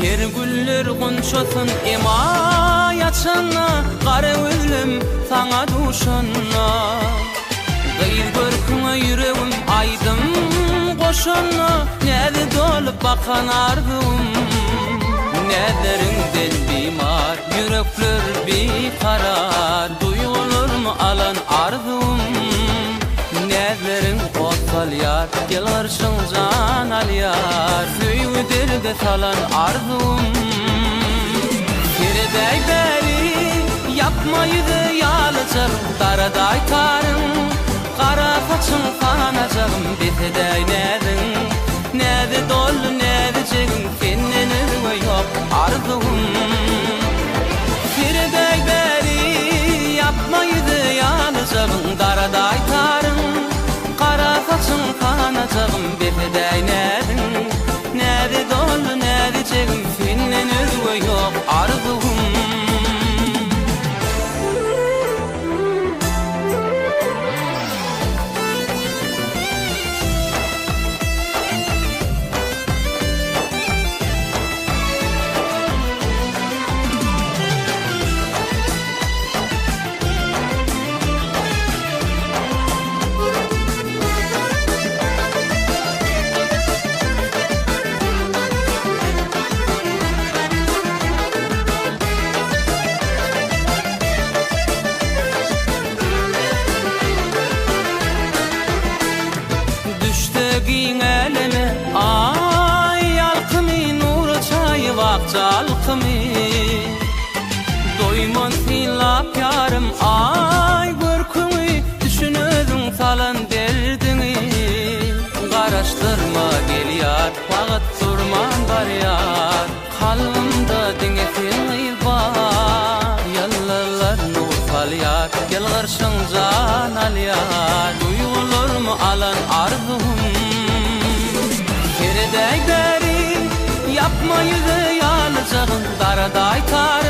Her güller gunçasın ema yaçana, Qara özlem sana duşana. Gıyr görküne yüreğim aydım koşana, Näde dolup bakan ardım. Näderinden bimar, yürekler bikarar, Duygularımı alan arzum. Nädlerin otsal yar, gel garşın can al yar, Süýgü derde salan arzum. Kiredäý bäri yapmaýdy ýalyjak, Daraday tarym, Qara saçyň sanajagym, Betedäý nädin, näde dolly näde jegim, Senden özüňe ýok arzum. Kiredäý bäri yapmaýdy ýalyjak, Daraday tarym, Qara saçyň sanajagym, Betedäý nädin, näde dolly näde jegim, Senden özüňe ýok arzum. Çalkımı doymon silap yarım, ay görkümü düşünüdün salan derdini. Garaştırma gel yar, wagt durman bar yar, kalbimda deňesin var. Yallalar nur sal yar, gel garşyň can al yar, Duygularymı alan arzum. Kiredäý bäri yapmaýdy ýalyjagym, Daraday tarym,